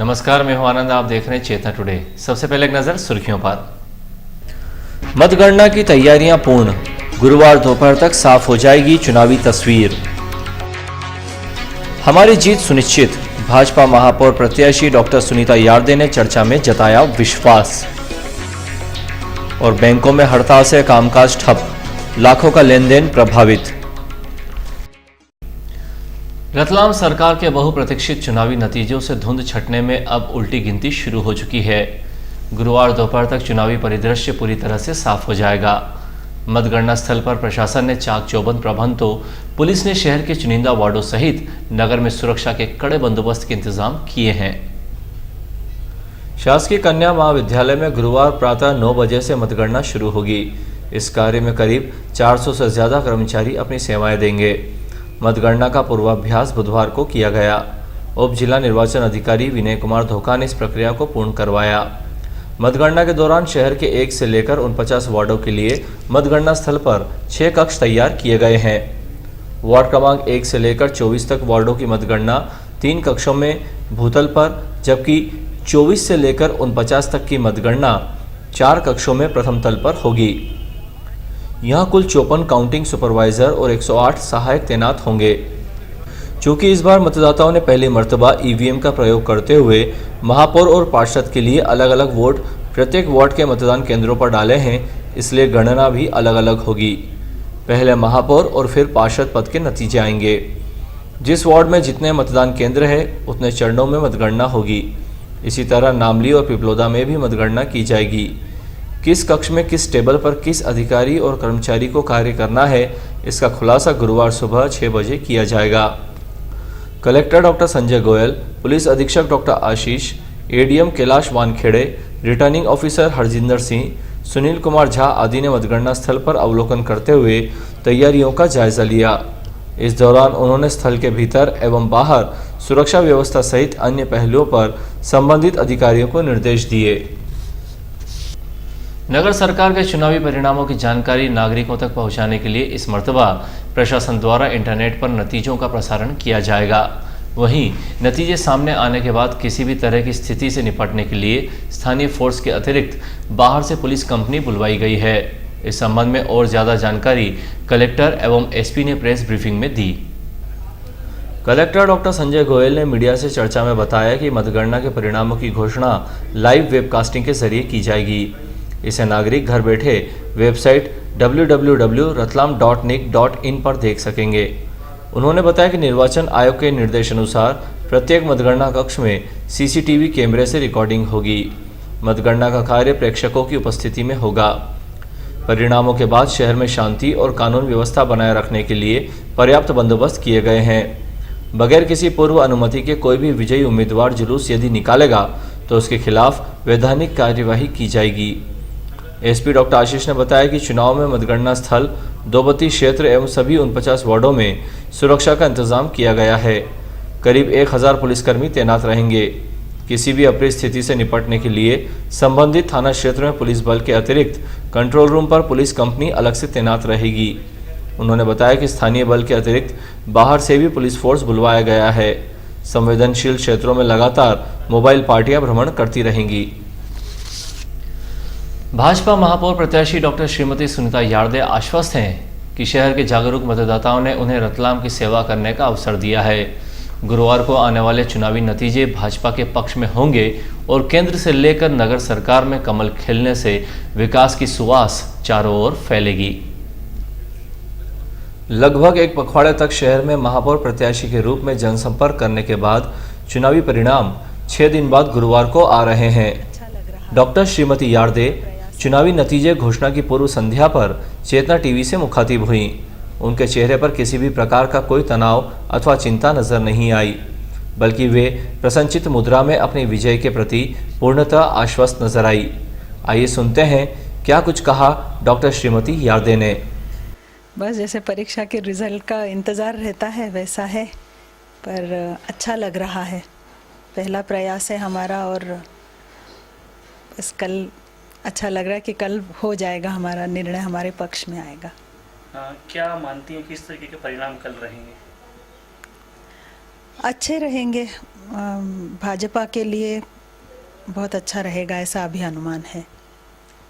नमस्कार, मैं हूं आनंद। आप देख रहे हैं चेतना टुडे। सबसे पहले एक नजर सुर्खियों पर। मतगणना की तैयारियां पूर्ण, गुरुवार दोपहर तक साफ हो जाएगी चुनावी तस्वीर। हमारी जीत सुनिश्चित, भाजपा महापौर प्रत्याशी डॉक्टर सुनीता यार्दे ने चर्चा में जताया विश्वास। और बैंकों में हड़ताल से कामकाज ठप, लाखों का लेन देन प्रभावित। रतलाम सरकार के बहुप्रतीक्षित चुनावी नतीजों से धुंध छटने में अब उल्टी गिनती शुरू हो चुकी है। गुरुवार दोपहर तक चुनावी परिदृश्य पूरी तरह से साफ हो जाएगा। मतगणना स्थल पर प्रशासन ने चाक चौबंद प्रबंध तो पुलिस ने शहर के चुनिंदा वार्डों सहित नगर में सुरक्षा के कड़े बंदोबस्त के इंतजाम किए हैं। शासकीय कन्या महाविद्यालय में गुरुवार प्रातः 9 बजे से मतगणना शुरू होगी। इस कार्य में करीब 400 से ज्यादा कर्मचारी अपनी सेवाएं देंगे। मतगणना का पूर्वाभ्यास बुधवार को किया गया। उप जिला निर्वाचन अधिकारी विनय कुमार धोखा ने इस प्रक्रिया को पूर्ण करवाया। मतगणना के दौरान शहर के 1 से लेकर 49 वार्डों के लिए मतगणना स्थल पर 6 कक्ष तैयार किए गए हैं। वार्ड क्रमांक 1 से लेकर 24 तक वार्डों की मतगणना 3 कक्षों में भूतल पर, जबकि 24 से लेकर 49 तक की मतगणना 4 कक्षों में प्रथम तल पर होगी। यहां कुल 54 काउंटिंग सुपरवाइजर और 108 सहायक तैनात होंगे। चूंकि इस बार मतदाताओं ने पहली मर्तबा ईवीएम का प्रयोग करते हुए महापौर और पार्षद के लिए अलग अलग वोट प्रत्येक वार्ड के मतदान केंद्रों पर डाले हैं, इसलिए गणना भी अलग अलग होगी। पहले महापौर और फिर पार्षद पद के नतीजे आएंगे। जिस वार्ड में जितने मतदान केंद्र है उतने चरणों में मतगणना होगी। इसी तरह नामली और पिपलोदा में भी मतगणना की जाएगी। किस कक्ष में किस टेबल पर किस अधिकारी और कर्मचारी को कार्य करना है, इसका खुलासा गुरुवार सुबह 6 बजे किया जाएगा। Collector doctor Sanjay Goyal, police अधीक्षक doctor Ashish, ADM Kailash Wankhede, returning officer Harjinder Singh, Sunil Kumar Jha आदि ने मतगणना स्थल पर अवलोकन करते हुए तैयारियों का जायजा लिया। इस दौरान उन्होंने स्थल के भीतर एवं बाहर सुरक्षा व्यवस्था सहित अन्य पहलुओं पर संबंधित अधिकारियों को निर्देश दिए। नगर सरकार के चुनावी परिणामों की जानकारी नागरिकों तक पहुंचाने के लिए इस मर्तबा प्रशासन द्वारा इंटरनेट पर नतीजों का प्रसारण किया जाएगा। वहीं नतीजे सामने आने के बाद किसी भी तरह की स्थिति से निपटने के लिए स्थानीय फोर्स के अतिरिक्त बाहर से पुलिस कंपनी बुलवाई गई है। इस संबंध में और ज्यादा जानकारी कलेक्टर एवं एसपी ने प्रेस ब्रीफिंग में दी। कलेक्टर डॉक्टर संजय गोयल ने मीडिया से चर्चा में बताया कि मतगणना के परिणामों की घोषणा लाइव वेबकास्टिंग के जरिए की जाएगी। इसे नागरिक घर बैठे वेबसाइट www.ratlam.nic.in पर देख सकेंगे। उन्होंने बताया कि निर्वाचन आयोग के निर्देशानुसार प्रत्येक मतगणना कक्ष में सीसीटीवी कैमरे से रिकॉर्डिंग होगी। मतगणना का कार्य प्रेक्षकों की उपस्थिति में होगा। परिणामों के बाद शहर में शांति और कानून व्यवस्था बनाए रखने के लिए पर्याप्त बंदोबस्त किए गए हैं। बगैर किसी पूर्व अनुमति के कोई भी विजयी उम्मीदवार जुलूस यदि निकालेगा तो उसके खिलाफ वैधानिक कार्यवाही की जाएगी। एसपी डॉक्टर आशीष ने बताया कि चुनाव में मतगणना स्थल, दोबती क्षेत्र एवं सभी 49 वार्डों में सुरक्षा का इंतजाम किया गया है। करीब 1000 पुलिसकर्मी तैनात रहेंगे। किसी भी अप्रिय स्थिति से निपटने के लिए संबंधित थाना क्षेत्र में पुलिस बल के अतिरिक्त कंट्रोल रूम पर पुलिस कंपनी अलग से तैनात रहेगी। उन्होंने बताया कि स्थानीय बल के अतिरिक्त बाहर से भी पुलिस फोर्स बुलवाया गया है। संवेदनशील क्षेत्रों में लगातार मोबाइल पार्टियां भ्रमण करती रहेंगी। भाजपा महापौर प्रत्याशी डॉक्टर श्रीमती सुनीता यार्दे आश्वस्त हैं कि शहर के जागरूक मतदाताओं ने उन्हें रतलाम की सेवा करने का अवसर दिया है। गुरुवार को आने वाले चुनावी नतीजे भाजपा के पक्ष में होंगे और केंद्र से लेकर नगर सरकार में कमल खिलने से विकास की सुवास चारों ओर फैलेगी। लगभग एक पखवाड़े तक शहर में महापौर प्रत्याशी के रूप में जनसंपर्क करने के बाद चुनावी परिणाम 6 दिन बाद गुरुवार को आ रहे हैं। डॉक्टर श्रीमती यार्दे चुनावी नतीजे घोषणा की पूर्व संध्या पर चेतना टीवी से मुखातिब हुई। उनके चेहरे पर किसी भी प्रकार का कोई तनाव अथवा चिंता नजर नहीं आई, बल्कि वे प्रसन्नचित्त मुद्रा में अपनी विजय के प्रति पूर्णतः आश्वस्त नजर आई। आइए सुनते हैं क्या कुछ कहा डॉक्टर श्रीमती यार्दे ने। बस जैसे परीक्षा के रिजल्ट का इंतज़ार रहता है वैसा है, पर अच्छा लग रहा है। पहला प्रयास है हमारा और बस कल अच्छा लग रहा है कि कल हो जाएगा, हमारा निर्णय हमारे पक्ष में आएगा। क्या मानती हैं किस तरीके के परिणाम कल रहेंगे? अच्छे रहेंगे। भाजपा के लिए बहुत अच्छा रहेगा, ऐसा अभी अनुमान है।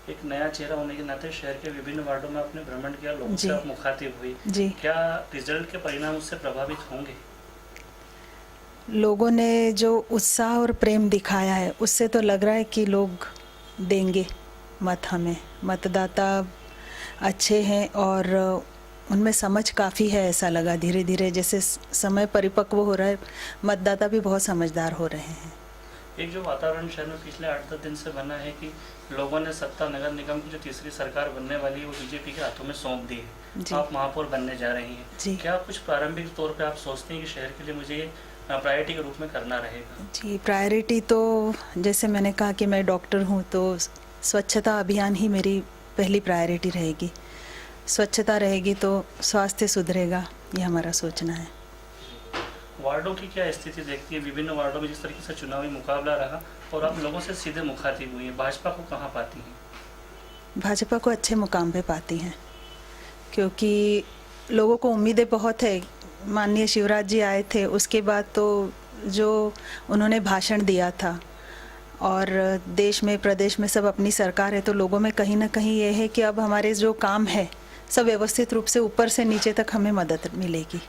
एक नया चेहरा होने के नाते शहर के विभिन्न वार्डों में आपने भ्रमण किया, लोगों जी। से आप मुखातिब हुई। जी। क्या रिजल्ट के परिणाम उससे प्रभावित होंगे? लोगों ने जो उत्साह और प्रेम दिखाया है उससे तो लग रहा है कि लोग देंगे मत हमें। मतदाता अच्छे हैं और उनमें समझ काफ़ी है, ऐसा लगा। धीरे धीरे जैसे समय परिपक्व हो रहा है, मतदाता भी बहुत समझदार हो रहे हैं। एक जो वातावरण शहर में पिछले 8-10 दिन से बना है कि लोगों ने सत्ता नगर निगम की जो तीसरी सरकार बनने वाली है वो बीजेपी के हाथों में सौंप दी है। जी। आप महापौर बनने जा रही हैं। जी। क्या कुछ प्रारंभिक तौर पे आप सोचते हैं कि शहर के लिए मुझे ये प्रायोरिटी के रूप में करना रहेगा? जी, प्रायोरिटी तो जैसे मैंने कहा कि मैं डॉक्टर हूँ, तो स्वच्छता अभियान ही मेरी पहली प्रायोरिटी रहेगी। स्वच्छता रहेगी तो स्वास्थ्य सुधरेगा, ये हमारा सोचना है। वार्डों की क्या स्थिति देखती है? विभिन्न वार्डों में जिस तरीके से चुनावी मुकाबला रहा और आप लोगों से सीधे मुखातिब हुई हैं, भाजपा को कहाँ पाती हैं? भाजपा को अच्छे मुकाम पे पाती हैं, क्योंकि लोगों को उम्मीदें बहुत है। माननीय शिवराज जी आए थे, उसके बाद तो जो उन्होंने भाषण दिया था और देश में प्रदेश में सब अपनी सरकार है, तो लोगों में कहीं ना कहीं ये है कि अब हमारे जो काम है सब व्यवस्थित रूप से ऊपर से नीचे तक हमें मदद मिलेगी।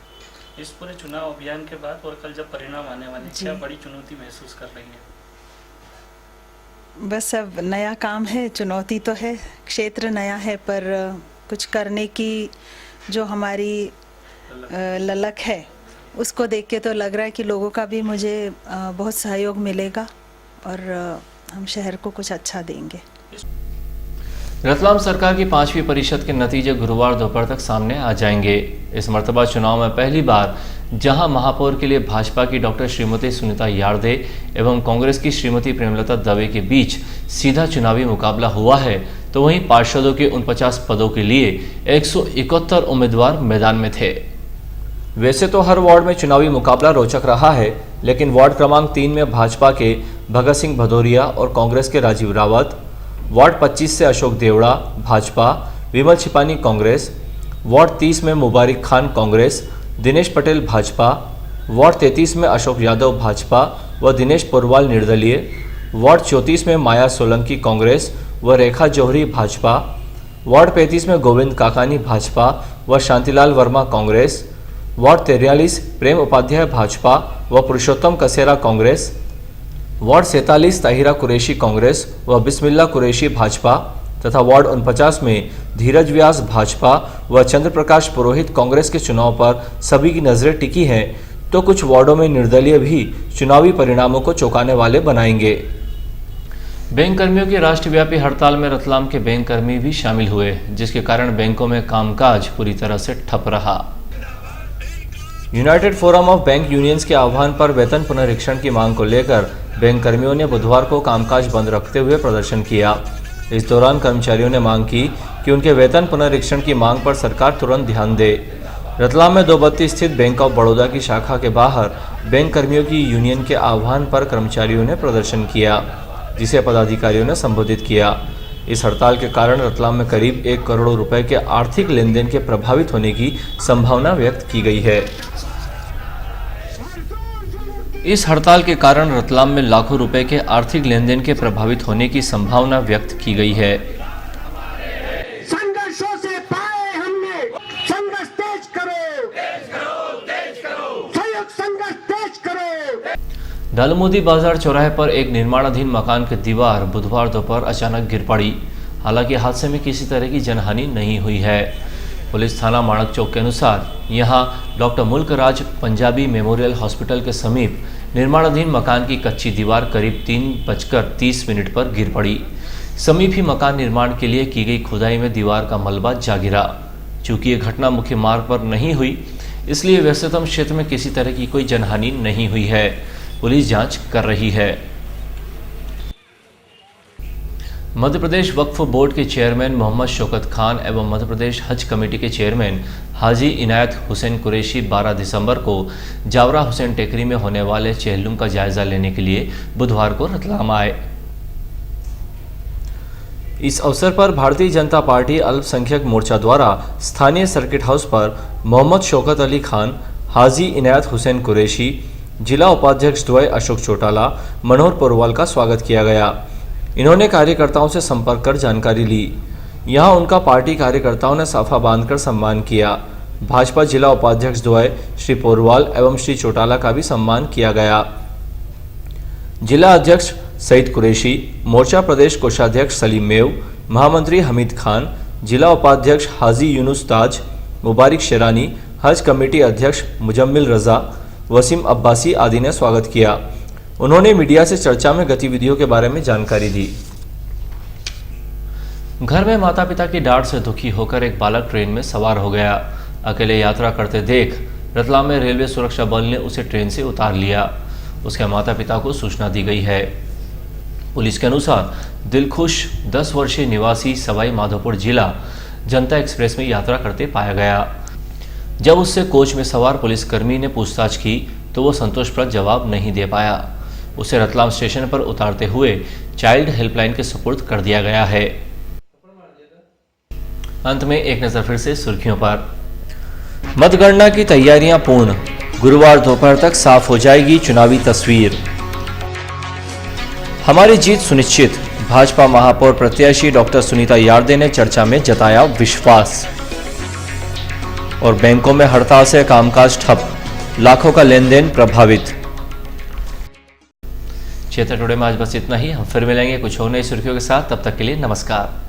इस पूरे चुनाव अभियान के बाद और कल जब परिणाम आने वाले, जी। क्या बड़ी चुनौती महसूस कर रही हैं? बस अब नया काम है, चुनौती तो है, क्षेत्र नया है, पर कुछ करने की जो हमारी ललक है उसको देख के तो लग रहा है कि लोगों का भी मुझे बहुत सहयोग मिलेगा और हम शहर को कुछ अच्छा देंगे। रतलाम सरकार की 5वीं परिषद के नतीजे गुरुवार दोपहर तक सामने आ जाएंगे। इस मर्तबा चुनाव में पहली बार जहां महापौर के लिए भाजपा की डॉक्टर श्रीमती सुनीता यार्दे एवं कांग्रेस की श्रीमती प्रेमलता दवे के बीच सीधा चुनावी मुकाबला हुआ है, तो वहीं पार्षदों के 49 पदों के लिए 171 उम्मीदवार मैदान में थे। वैसे तो हर वार्ड में चुनावी मुकाबला रोचक रहा है, लेकिन वार्ड क्रमांक 3 में भाजपा के भगत सिंह भदौरिया और कांग्रेस के राजीव रावत, वार्ड 25 से अशोक देवड़ा भाजपा, विमल छिपानी कांग्रेस, वार्ड 30 में मुबारिक खान कांग्रेस, दिनेश पटेल भाजपा, वार्ड 33 में अशोक यादव भाजपा व दिनेश पुरवाल निर्दलीय, वार्ड 34 में माया सोलंकी कांग्रेस व रेखा जौहरी भाजपा, वार्ड 35 में गोविंद काकानी भाजपा व शांतिलाल वर्मा कांग्रेस, वार्ड 43 प्रेम उपाध्याय भाजपा व पुरुषोत्तम कसेरा कांग्रेस, वार्ड 47 ताहिरा कुरैशी कांग्रेस व बिस्मिल्ला कुरैशी भाजपा तथा वार्ड 49 में धीरज व्यास भाजपा व चंद्र प्रकाश पुरोहित कांग्रेस के चुनाव पर सभी की नजरें टिकी हैं, तो कुछ वार्डों में निर्दलीय भी चुनावी परिणामों को चौंकाने वाले बनाएंगे। बैंक कर्मियों की राष्ट्रव्यापी हड़ताल में रतलाम के बैंक कर्मी भी शामिल हुए, जिसके कारण बैंकों में कामकाज पूरी तरह से ठप रहा। United forum of bank unions के आह्वान पर वेतन पुनरीक्षण की मांग को लेकर बैंक कर्मियों ने बुधवार को कामकाज बंद रखते हुए प्रदर्शन किया। इस दौरान कर्मचारियों ने मांग की कि उनके वेतन पुनरीक्षण की मांग पर सरकार तुरंत ध्यान दे। रतलाम में 232 स्थित बैंक ऑफ बड़ौदा की शाखा के बाहर बैंक कर्मियों की यूनियन के आह्वान पर कर्मचारियों ने प्रदर्शन किया, जिसे पदाधिकारियों ने संबोधित किया। इस हड़ताल के कारण रतलाम में करीब 1 करोड़ रुपए के आर्थिक लेनदेन के प्रभावित होने की संभावना व्यक्त की गई है। इस हड़ताल के कारण रतलाम में लाखों रुपए के आर्थिक लेनदेन के प्रभावित होने की संभावना व्यक्त की गई है। संघर्षों से पाए हमने संघर्ष तेज करो, संयुक्त संघर्ष तेज करो। दालमोदी बाजार चौराहे पर एक निर्माणाधीन मकान की दीवार बुधवार दोपहर अचानक गिर पड़ी। हालांकि हादसे में किसी तरह की जनहानि नहीं हुई है। पुलिस थाना माणक चौक के अनुसार यहां डॉक्टर मुल्क राज पंजाबी मेमोरियल हॉस्पिटल के समीप निर्माणाधीन मकान की कच्ची दीवार करीब 3:30 पर गिर पड़ी। समीप ही मकान निर्माण के लिए की गई खुदाई में दीवार का मलबा जा गिरा। चूंकि ये घटना मुख्य मार्ग पर नहीं हुई, इसलिए व्यस्ततम क्षेत्र में किसी तरह की कोई जनहानि नहीं हुई है। पुलिस जांच कर रही है। मध्य प्रदेश वक्फ बोर्ड के चेयरमैन मोहम्मद शौकत खान एवं मध्य प्रदेश हज कमेटी के चेयरमैन हाजी इनायत हुसैन कुरैशी 12 दिसंबर को जावरा हुसैन टेकरी में होने वाले चेहल्लुम का जायजा लेने के लिए बुधवार को रतलाम आए। इस अवसर पर भारतीय जनता पार्टी अल्पसंख्यक मोर्चा द्वारा स्थानीय सर्किट हाउस पर मोहम्मद शौकत अली खान, हाजी इनायत हुसैन कुरैशी, जिला उपाध्यक्ष द्वय अशोक चौटाला, मनोहर पोरवाल का स्वागत किया गया। इन्होंने कार्यकर्ताओं से संपर्क कर जानकारी ली। यहां उनका पार्टी कार्यकर्ताओं ने साफा बांधकर सम्मान किया। भाजपा जिला उपाध्यक्ष द्वय श्री पोरवाल एवं श्री चौटाला का भी सम्मान किया गया। जिला अध्यक्ष सईद कुरैशी, मोर्चा प्रदेश कोषाध्यक्ष सलीम मेव, महामंत्री हमीद खान, जिला उपाध्यक्ष हाजी यूनुस ताज, मुबारिक शेरानी, हज कमेटी अध्यक्ष मुजम्मिल रजा, वसीम अब्बासी आदि ने स्वागत किया। उन्होंने मीडिया से चर्चा में गतिविधियों के बारे में जानकारी दी। घर में माता पिता की डांट से दुखी होकर एक बालक ट्रेन में सवार हो गया। अकेले यात्रा करते देख रतलाम में रेलवे सुरक्षा बल ने उसे ट्रेन से उतार लिया। उसके माता पिता को सूचना दी गई है। पुलिस के अनुसार दिलखुश 10 वर्षीय निवासी सवाई माधोपुर जिला जनता एक्सप्रेस में यात्रा करते पाया गया। जब उससे कोच में सवार पुलिसकर्मी ने पूछताछ की तो वो संतोषप्रद जवाब नहीं दे पाया। उसे रतलाम स्टेशन पर उतारते हुए चाइल्ड हेल्पलाइन के सुपुर्द कर दिया गया है। अंत में एक नजर फिर से सुर्खियों पर। मतगणना की तैयारियां पूर्ण, गुरुवार दोपहर तक साफ हो जाएगी चुनावी तस्वीर। हमारी जीत सुनिश्चित, भाजपा महापौर प्रत्याशी डॉक्टर सुनीता यार्दे ने चर्चा में जताया विश्वास। और बैंकों में हड़ताल से कामकाज ठप, लाखों का लेन देन प्रभावित। क्षेत्र टुडे में आज बस इतना ही। हम फिर मिलेंगे कुछ और नई सुर्खियों के साथ। तब तक के लिए नमस्कार।